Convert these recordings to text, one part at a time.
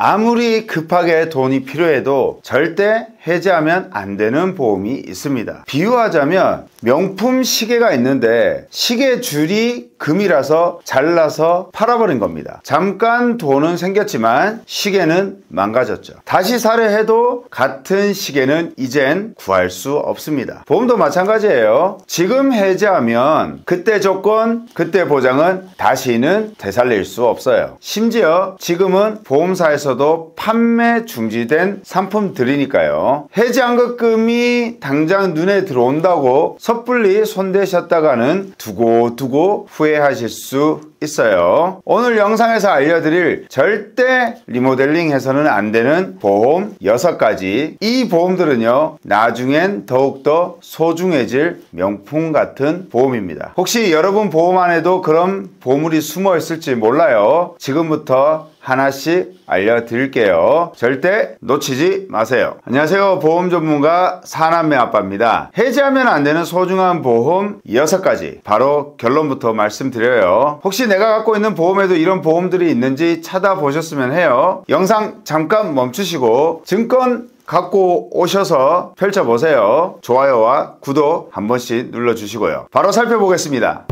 아무리 급하게 돈이 필요해도 절대 해지하면 안 되는 보험이 있습니다. 비유하자면 명품 시계가 있는데 시계 줄이 금이라서 잘라서 팔아버린 겁니다. 잠깐 돈은 생겼지만 시계는 망가졌죠. 다시 사려 해도 같은 시계는 이젠 구할 수 없습니다. 보험도 마찬가지예요. 지금 해지하면 그때 조건, 그때 보장은 다시는 되살릴 수 없어요. 심지어 지금은 보험사에서도 판매 중지된 상품들이니까요. 해지한급금이 당장 눈에 들어온다고 섣불리 손대셨다가는 두고두고 후회하실 수 있어요. 오늘 영상에서 알려드릴 절대 리모델링 해서는 안 되는 보험 6가지. 이 보험들은요, 나중엔 더욱더 소중해질 명품 같은 보험입니다. 혹시 여러분 보험 안에도 그런 보물이 숨어 있을지 몰라요. 지금부터 하나씩 알려드릴게요. 절대 놓치지 마세요. 안녕하세요. 보험 전문가 사남매 아빠입니다. 해지하면 안 되는 소중한 보험 6가지. 바로 결론부터 말씀드려요. 혹시 내가 갖고 있는 보험에도 이런 보험들이 있는지 찾아보셨으면 해요. 영상 잠깐 멈추시고 증권 갖고 오셔서 펼쳐보세요. 좋아요와 구독 한 번씩 눌러주시고요. 바로 살펴보겠습니다.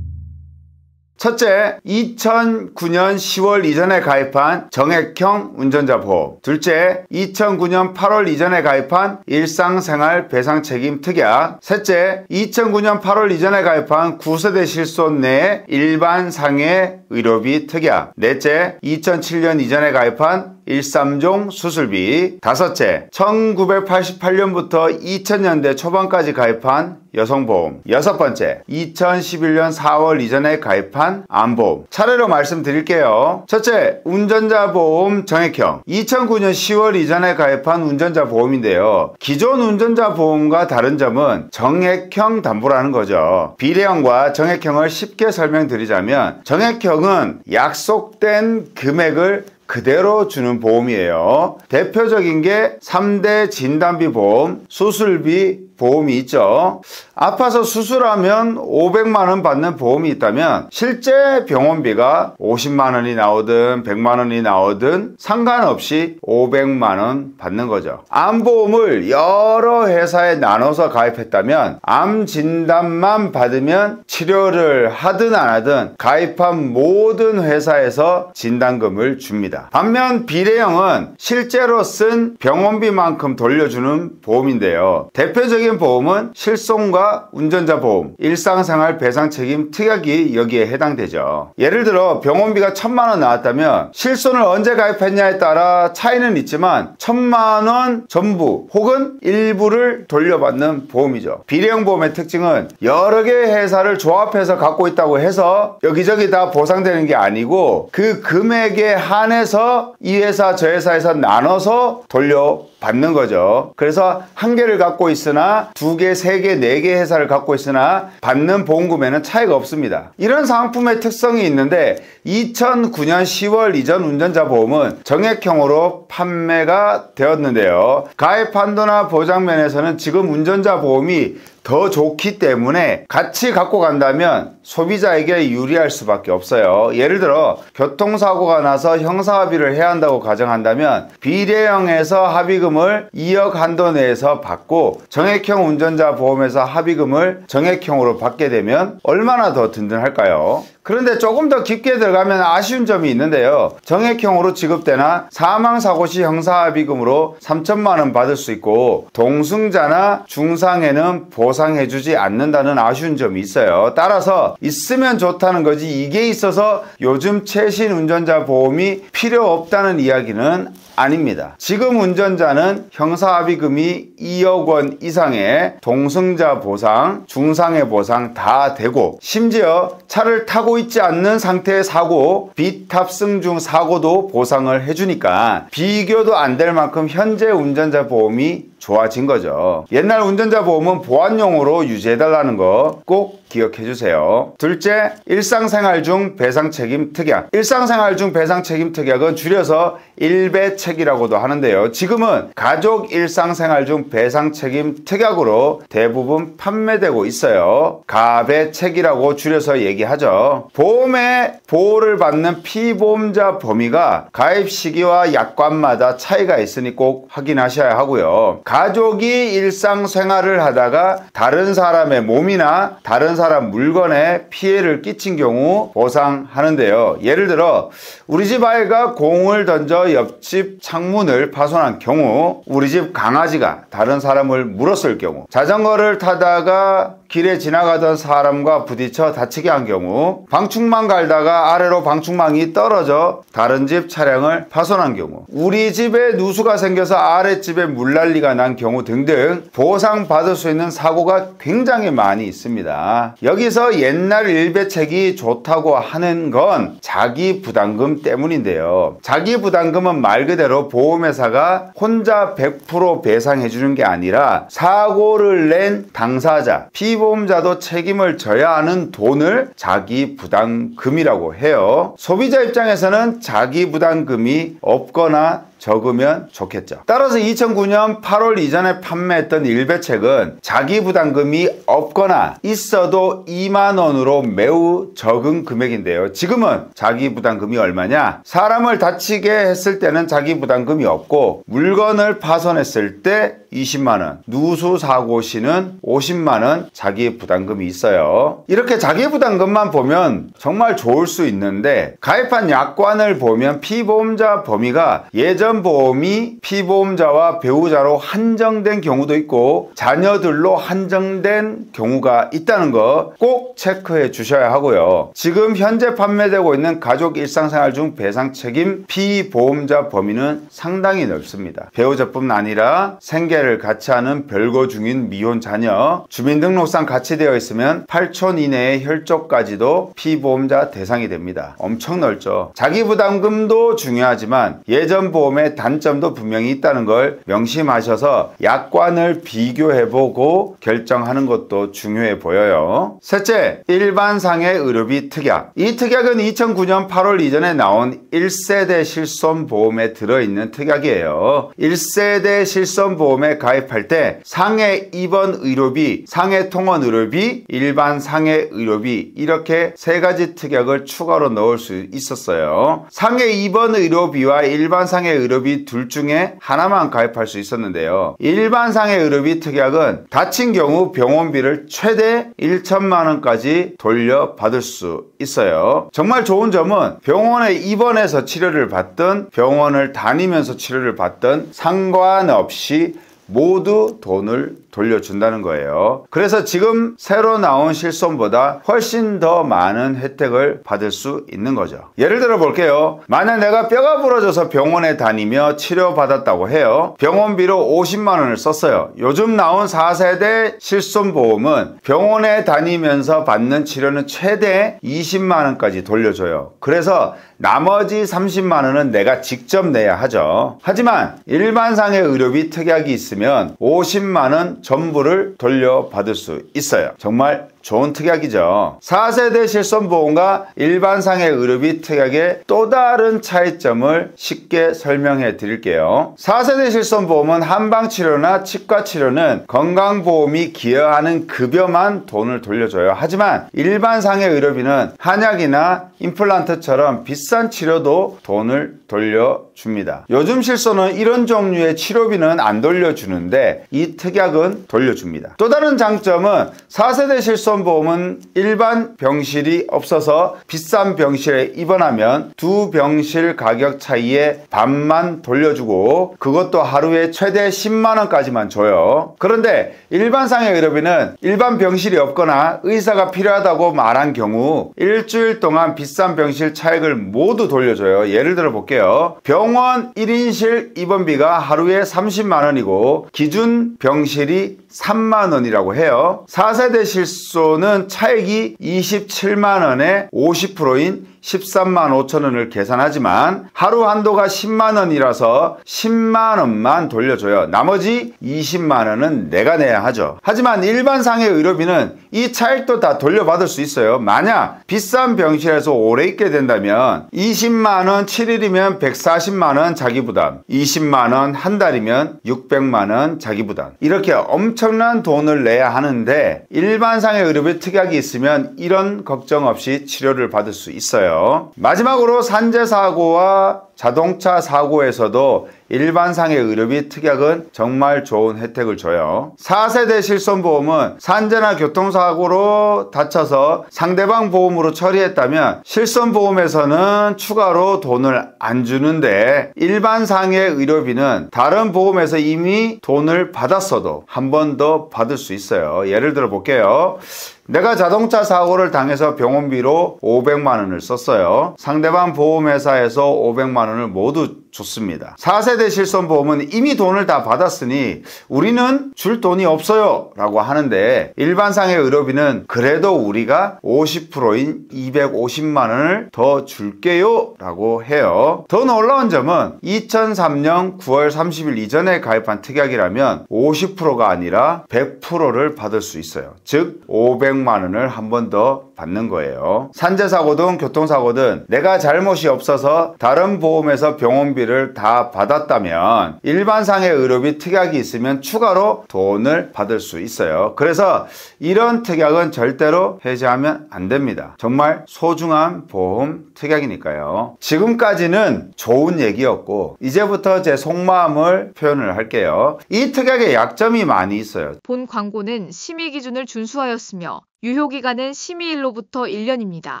첫째, 2009년 10월 이전에 가입한 정액형 운전자 보험. 둘째, 2009년 8월 이전에 가입한 일상생활 배상 책임 특약. 셋째, 2009년 8월 이전에 가입한 9세대 실손 내 일반 상해 의료비 특약. 넷째, 2007년 이전에 가입한 1~3종 수술비. 다섯째, 1988년부터 2000년대 초반까지 가입한 여성보험. 여섯 번째, 2011년 4월 이전에 가입한 암보험. 차례로 말씀드릴게요. 첫째, 운전자보험 정액형. 2009년 10월 이전에 가입한 운전자보험인데요. 기존 운전자보험과 다른 점은 정액형 담보라는 거죠. 비례형과 정액형을 쉽게 설명드리자면, 정액형은 약속된 금액을 그대로 주는 보험이에요. 대표적인 게 3대 진단비 보험, 수술비 보험이 있죠. 아파서 수술하면 500만원 받는 보험이 있다면 실제 병원비가 50만원이 나오든 100만원이 나오든 상관없이 500만원 받는 거죠. 암보험을 여러 회사에 나눠서 가입했다면 암 진단만 받으면 치료를 하든 안 하든 가입한 모든 회사에서 진단금을 줍니다. 반면 비례형은 실제로 쓴 병원비만큼 돌려주는 보험인데요. 대표적인 보험은 실손과 운전자 보험, 일상생활 배상 책임 특약이 여기에 해당되죠. 예를 들어 병원비가 1000만원 나왔다면 실손을 언제 가입했냐에 따라 차이는 있지만 1000만원 전부 혹은 일부를 돌려받는 보험이죠. 비례형 보험의 특징은 여러 개의 회사를 조합해서 갖고 있다고 해서 여기저기 다 보상되는 게 아니고 그 금액에 한해서 이 회사 저 회사에서 나눠서 돌려받는 거죠. 그래서 한 개를 갖고 있으나 2개, 3개, 4개 회사를 갖고 있으나 받는 보험금에는 차이가 없습니다. 이런 상품의 특성이 있는데 2009년 10월 이전 운전자 보험은 정액형으로 판매가 되었는데요. 가입 한도나 보장 면에서는 지금 운전자 보험이 더 좋기 때문에 같이 갖고 간다면 소비자에게 유리할 수밖에 없어요. 예를 들어 교통사고가 나서 형사합의를 해야 한다고 가정한다면 비례형에서 합의금을 2억 한도 내에서 받고 정액형 운전자 보험에서 합의금을 정액형으로 받게 되면 얼마나 더 든든할까요? 그런데 조금 더 깊게 들어가면 아쉬운 점이 있는데요. 정액형으로 지급되나 사망사고 시 형사합의금으로 3천만원 받을 수 있고 동승자나 중상해는 보상해주지 않는다는 아쉬운 점이 있어요. 따라서 있으면 좋다는 거지 이게 있어서 요즘 최신 운전자 보험이 필요 없다는 이야기는 아닙니다. 지금 운전자는 형사합의금이 2억 원 이상의 동승자 보상, 중상해 보상 다 되고 심지어 차를 타고 있지 않는 상태의 사고, 비탑승 중 사고도 보상을 해주니까 비교도 안 될 만큼 현재 운전자 보험이 좋아진 거죠. 옛날 운전자 보험은 보안용으로 유지해달라는 거 꼭 기억해 주세요. 둘째, 일상생활 중 배상책임 특약. 일상생활 중 배상책임 특약은 줄여서 일배책이라고도 하는데요. 지금은 가족 일상생활 중 배상책임 특약으로 대부분 판매되고 있어요. 가배책이라고 줄여서 얘기하죠. 보험의 보호를 받는 피보험자 범위가 가입 시기와 약관마다 차이가 있으니 꼭 확인하셔야 하고요. 가족이 일상생활을 하다가 다른 사람의 몸이나 다른 사람 물건에 피해를 끼친 경우 보상하는데요. 예를 들어 우리 집 아이가 공을 던져 옆집 창문을 파손한 경우, 우리 집 강아지가 다른 사람을 물었을 경우, 자전거를 타다가 길에 지나가던 사람과 부딪혀 다치게 한 경우, 방충망 갈다가 아래로 방충망이 떨어져 다른 집 차량을 파손한 경우, 우리 집에 누수가 생겨서 아랫집에 물난리가 난 경우 등등 보상받을 수 있는 사고가 굉장히 많이 있습니다. 여기서 옛날 일배책이 좋다고 하는 건 자기 부담금 때문인데요. 자기 부담금은 말 그대로 보험회사가 혼자 100% 배상해 주는 게 아니라 사고를 낸 당사자, 피보험자도 책임을 져야 하는 돈을 자기 부담금이라고 해요. 소비자 입장에서는 자기 부담금이 없거나 적으면 좋겠죠. 따라서 2009년 8월 이전에 판매했던 일배책은 자기 부담금이 없거나 있어도 2만 원으로 매우 적은 금액인데요. 지금은 자기 부담금이 얼마냐? 사람을 다치게 했을 때는 자기 부담금이 없고 물건을 파손했을 때 20만 원, 누수 사고 시는 50만 원 자기 부담금이 있어요. 이렇게 자기 부담금만 보면 정말 좋을 수 있는데 가입한 약관을 보면 피보험자 범위가 예전 보험이 피보험자와 배우자로 한정된 경우도 있고 자녀들로 한정된 경우가 있다는 거 꼭 체크해 주셔야 하고요. 지금 현재 판매되고 있는 가족 일상생활 중 배상 책임 피보험자 범위는 상당히 넓습니다. 배우자뿐 아니라 생계를 같이 하는 별거 중인 미혼 자녀, 주민등록상 같이 되어 있으면 8촌 이내의 혈족까지도 피보험자 대상이 됩니다. 엄청 넓죠. 자기 부담금도 중요하지만 예전 보험의 단점도 분명히 있다는 걸 명심하셔서 약관을 비교해보고 결정하는 것도 중요해 보여요. 셋째, 일반상해 의료비 특약. 이 특약은 2009년 8월 이전에 나온 1세대 실손보험에 들어있는 특약이에요. 1세대 실손보험에 가입할 때 상해 입원 의료비, 상해 통원 의료비, 일반 상해 의료비 이렇게 세 가지 특약을 추가로 넣을 수 있었어요. 상해 입원 의료비와 일반 상해 의료비 둘 중에 하나만 가입할 수 있었는데요. 일반 상해 의료비 특약은 다친 경우 병원비를 최대 1천만 원까지 돌려받을 수 있어요. 정말 좋은 점은 병원에 입원해서 치료를 받든 병원을 다니면서 치료를 받든 상관없이 모두 돈을 돌려준다는 거예요. 그래서 지금 새로 나온 실손보다 훨씬 더 많은 혜택을 받을 수 있는 거죠. 예를 들어 볼게요. 만약 내가 뼈가 부러져서 병원에 다니며 치료받았다고 해요. 병원비로 50만 원을 썼어요. 요즘 나온 4세대 실손보험은 병원에 다니면서 받는 치료는 최대 20만 원까지 돌려줘요. 그래서 나머지 30만 원은 내가 직접 내야 하죠. 하지만 일반상해 의료비 특약이 있으면 50만 원 전부를 돌려받을 수 있어요. 정말 좋은 특약이죠. 4세대 실손보험과 일반상해 의료비 특약의 또 다른 차이점을 쉽게 설명해 드릴게요. 4세대 실손보험은 한방치료나 치과치료는 건강보험이 기여하는 급여만 돈을 돌려줘요. 하지만 일반상해 의료비는 한약이나 임플란트처럼 비싼 치료도 돈을 돌려줍니다. 요즘 실손은 이런 종류의 치료비는 안 돌려주는데 이 특약은 돌려줍니다. 또 다른 장점은 4세대 실손보험은 일반 병실이 없어서 비싼 병실에 입원하면 두 병실 가격 차이에 반만 돌려주고 그것도 하루에 최대 10만 원까지만 줘요. 그런데 일반상해 의료비는 일반 병실이 없거나 의사가 필요하다고 말한 경우 일주일 동안 비싼 병실 차액을 모두 돌려줘요. 예를 들어 볼게요. 병원 1인실 입원비가 하루에 30만 원이고 기준 병실이 3만 원이라고 해요. 4세대 실손은 차액이 27만 원에 50%인 13만 5천 원을 계산하지만 하루 한도가 10만 원이라서 10만 원만 돌려줘요. 나머지 20만 원은 내가 내야 하죠. 하지만 일반 상해 의료비는 이 차액도 다 돌려받을 수 있어요. 만약 비싼 병실에서 오래 있게 된다면 20만 원 7일이면 140만 원 자기 부담, 20만 원 한 달이면 600만 원 자기 부담, 이렇게 엄청난 돈을 내야 하는데 일반 상해 의료비 특약이 있으면 이런 걱정 없이 치료를 받을 수 있어요. 마지막으로 산재 사고와 자동차 사고에서도 일반 상해 의료비 특약은 정말 좋은 혜택을 줘요. 4세대 실손보험은 산재나 교통사고로 다쳐서 상대방 보험으로 처리했다면 실손보험에서는 추가로 돈을 안 주는데 일반 상해 의료비는 다른 보험에서 이미 돈을 받았어도 한 번 더 받을 수 있어요. 예를 들어 볼게요. 내가 자동차 사고를 당해서 병원비로 500만 원을 썼어요. 상대방 보험회사에서 500만 원을 모두 줬습니다. 4세대 실손보험은 이미 돈을 다 받았으니 우리는 줄 돈이 없어요 라고 하는데 일반 상해 의료비는 그래도 우리가 50%인 250만 원을 더 줄게요 라고 해요. 더 놀라운 점은 2003년 9월 30일 이전에 가입한 특약이라면 50%가 아니라 100%를 받을 수 있어요. 즉 500만 원을 한 번 더 받는 거예요. 산재사고든 교통사고든 내가 잘못이 없어서 다른 보험에서 병원비를 다 받았다면 일반 상해 의료비 특약이 있으면 추가로 돈을 받을 수 있어요. 그래서 이런 특약은 절대로 해지하면 안 됩니다. 정말 소중한 보험 특약이니까요. 지금까지는 좋은 얘기였고 이제부터 제 속마음을 표현을 할게요. 이 특약에 약점이 많이 있어요. 본 광고는 심의 기준을 준수하였으며 유효기간은 심의일로부터 1년입니다.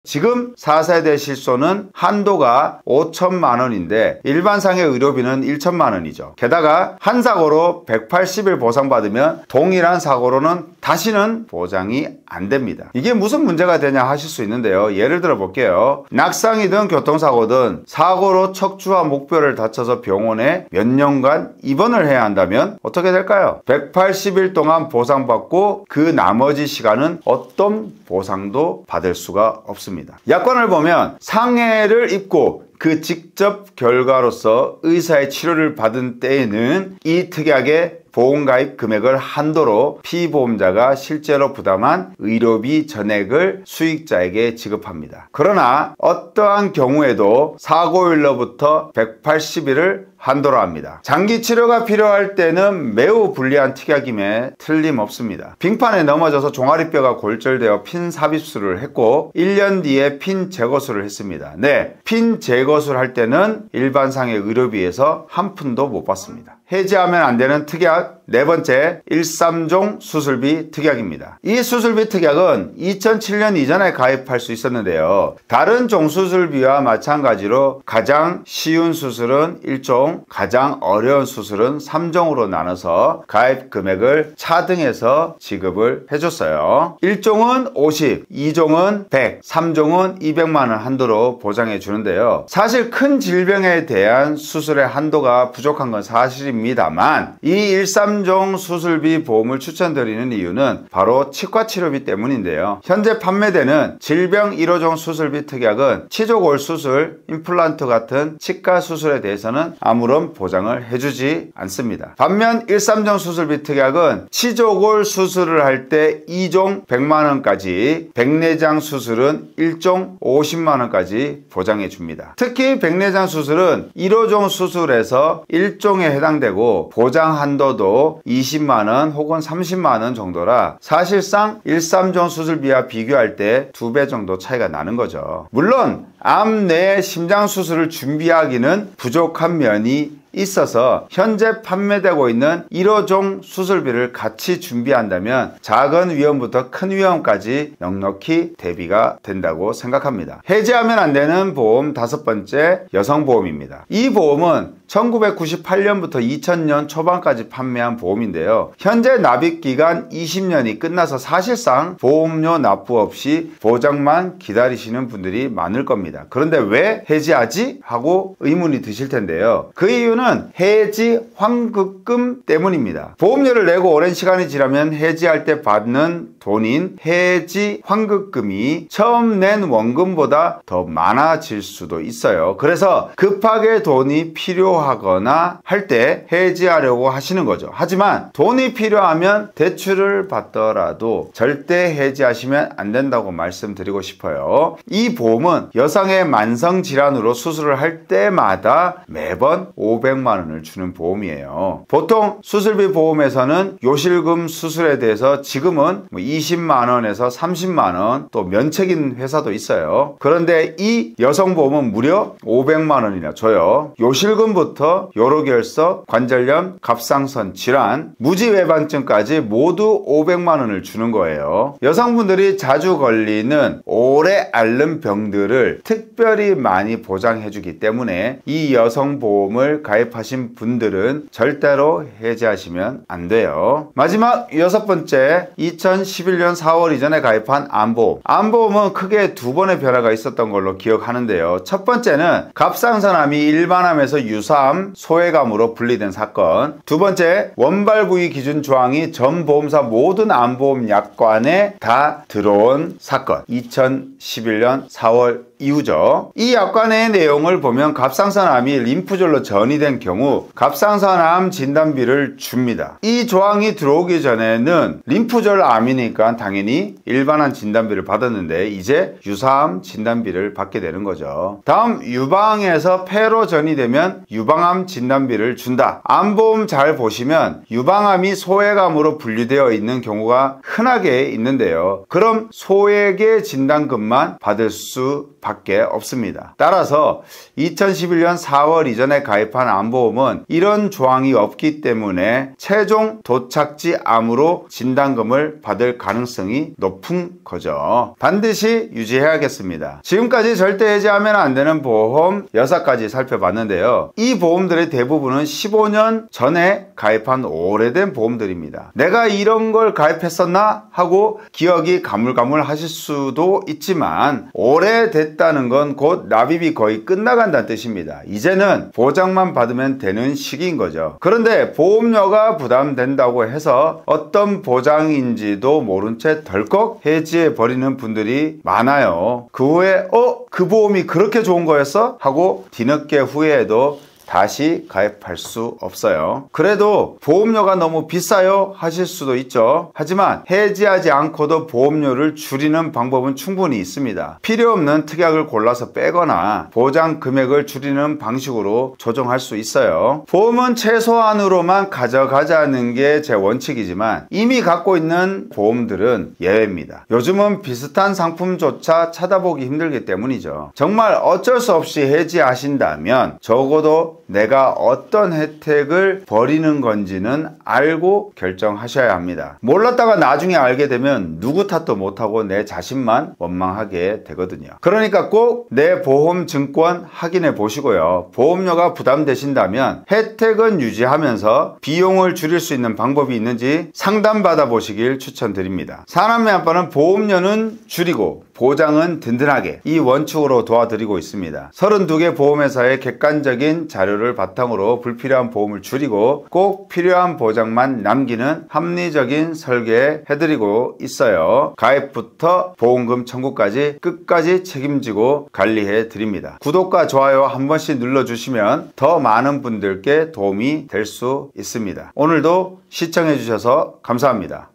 지금 4세대 실손은 한도가 5천만 원인데 일반 상해 의료비는 1천만 원이죠. 게다가 한 사고로 180일 보상받으면 동일한 사고로는 다시는 보장이 안 됩니다. 이게 무슨 문제가 되냐 하실 수 있는데요. 예를 들어 볼게요. 낙상이든 교통사고든 사고로 척추와 목뼈를 다쳐서 병원에 몇 년간 입원을 해야 한다면 어떻게 될까요? 180일 동안 보상받고 그 나머지 시간은 어떤 보상도 받을 수가 없습니다. 약관을 보면 상해를 입고 그 직접 결과로서 의사의 치료를 받은 때에는 이 특약의 보험가입 금액을 한도로 피보험자가 실제로 부담한 의료비 전액을 수익자에게 지급합니다. 그러나 어떠한 경우에도 사고일로부터 180일을 한도로 합니다. 장기 치료가 필요할 때는 매우 불리한 특약임에 틀림없습니다. 빙판에 넘어져서 종아리뼈가 골절되어 핀 삽입술을 했고 1년 뒤에 핀 제거술을 했습니다. 네, 핀 제거술 할 때는 일반 상해 의료비에서 한 푼도 못 받습니다. 해지하면 안 되는 특약 네 번째, 13종 수술비 특약입니다. 이 수술비 특약은 2007년 이전에 가입할 수 있었는데요. 다른 종수술비와 마찬가지로 가장 쉬운 수술은 1종, 가장 어려운 수술은 3종으로 나눠서 가입 금액을 차등해서 지급을 해줬어요. 1종은 50, 2종은 100, 3종은 200만 원 한도로 보장해 주는데요. 사실 큰 질병에 대한 수술의 한도가 부족한 건 사실입니다만 이 13종 수술비 보험을 추천드리는 이유는 바로 치과치료비 때문인데요. 현재 판매되는 질병 1호종 수술비 특약은 치조골 수술, 임플란트 같은 치과 수술에 대해서는 아무런 보장을 해주지 않습니다. 반면 13종 수술비 특약은 치조골 수술을 할 때 2종 100만 원까지, 백내장 수술은 1종 50만 원까지 보장해 줍니다. 특히 백내장 수술은 1호종 수술에서 1종에 해당되고 보장 한도도 20만 원 혹은 30만 원 정도라 사실상 13종 수술비와 비교할 때 2배 정도 차이가 나는 거죠. 물론 암, 뇌, 심장 수술을 준비하기는 부족한 면이 있어서 현재 판매되고 있는 1호종 수술비를 같이 준비한다면 작은 위험부터 큰 위험까지 넉넉히 대비가 된다고 생각합니다. 해지하면 안 되는 보험 5번째, 여성보험입니다. 이 보험은 1998년부터 2000년 초반까지 판매한 보험인데요. 현재 납입기간 20년이 끝나서 사실상 보험료 납부 없이 보장만 기다리시는 분들이 많을 겁니다. 그런데 왜 해지하지? 하고 의문이 드실 텐데요. 그 이유는 해지 환급금 때문입니다. 보험료를 내고 오랜 시간이 지나면 해지할 때 받는 돈인 해지 환급금이 처음 낸 원금보다 더 많아질 수도 있어요. 그래서 급하게 돈이 필요하거나 할 때 해지하려고 하시는 거죠. 하지만 돈이 필요하면 대출을 받더라도 절대 해지하시면 안 된다고 말씀드리고 싶어요. 이 보험은 여성의 만성질환으로 수술을 할 때마다 매번 500만 원을 주는 보험이에요. 보통 수술비 보험에서는 요실금 수술에 대해서 지금은 20만 원에서 30만 원 또 면책인 회사도 있어요. 그런데 이 여성보험은 무려 500만 원이나 줘요. 요실금부터 요로결석, 관절염, 갑상선 질환, 무지외반증까지 모두 500만 원을 주는 거예요. 여성분들이 자주 걸리는 오래 앓는 병들을 특별히 많이 보장해주기 때문에 이 여성보험을 가입하신 분들은 절대로 해지하시면 안 돼요. 마지막 6번째, 2011년 4월 이전에 가입한 암보험. 암보험은 크게 두 번의 변화가 있었던 걸로 기억하는데요. 첫 번째는 갑상선암이 일반암에서 유사암, 소외감으로 분리된 사건. 두 번째, 원발 부위 기준 조항이 전 보험사 모든 암보험 약관에 다 들어온 사건. 2011년 4월 이후죠. 이 약관의 내용을 보면 갑상선암이 림프절로 전이된 경우 갑상선암 진단비를 줍니다. 이 조항이 들어오기 전에는 림프절 암이니까 당연히 일반암 진단비를 받았는데 이제 유사암 진단비를 받게 되는 거죠. 다음, 유방에서 폐로 전이되면 유방암 진단비를 준다. 암보험 잘 보시면 유방암이 소외감으로 분류되어 있는 경우가 흔하게 있는데요. 그럼 소외계 진단금만 받을 수밖에 없습니다. 따라서 2011년 4월 이전에 가입한 암보험은 이런 조항이 없기 때문에 최종 도착지 암으로 진단금을 받을 가능성이 높은 거죠. 반드시 유지해야겠습니다. 지금까지 절대 해지하면 안 되는 보험 6가지 살펴봤는데요. 이 보험들의 대부분은 15년 전에 가입한 오래된 보험들입니다. 내가 이런 걸 가입했었나? 하고 기억이 가물가물 하실 수도 있지만 오래됐다는 건 곧 납입이 거의 끝나간다는 뜻입니다. 이제는 보장만 받으면 되는 시기인 거죠. 그런데 보험료가 부담된다고 해서 어떤 보장인지도 모른 채 덜컥 해지해 버리는 분들이 많아요. 그 후에 그 보험이 그렇게 좋은 거였어? 하고 뒤늦게 후회해도 다시 가입할 수 없어요. 그래도 보험료가 너무 비싸요? 하실 수도 있죠. 하지만 해지하지 않고도 보험료를 줄이는 방법은 충분히 있습니다. 필요 없는 특약을 골라서 빼거나 보장 금액을 줄이는 방식으로 조정할 수 있어요. 보험은 최소한으로만 가져가자는 게 제 원칙이지만 이미 갖고 있는 보험들은 예외입니다. 요즘은 비슷한 상품조차 찾아보기 힘들기 때문이죠. 정말 어쩔 수 없이 해지하신다면 적어도 내가 어떤 혜택을 버리는 건지는 알고 결정하셔야 합니다. 몰랐다가 나중에 알게 되면 누구 탓도 못하고 내 자신만 원망하게 되거든요. 그러니까 꼭 내 보험 증권 확인해 보시고요. 보험료가 부담되신다면 혜택은 유지하면서 비용을 줄일 수 있는 방법이 있는지 상담받아 보시길 추천드립니다. 사람의 아빠는 보험료는 줄이고 보장은 든든하게, 이 원칙으로 도와드리고 있습니다. 32개 보험회사의 객관적인 자료를 바탕으로 불필요한 보험을 줄이고 꼭 필요한 보장만 남기는 합리적인 설계 해드리고 있어요. 가입부터 보험금 청구까지 끝까지 책임지고 관리해 드립니다. 구독과 좋아요 한 번씩 눌러주시면 더 많은 분들께 도움이 될 수 있습니다. 오늘도 시청해 주셔서 감사합니다.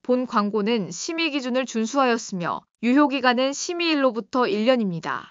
본 광고는 심의 기준을 준수하였으며 유효기간은 심의일로부터 1년입니다.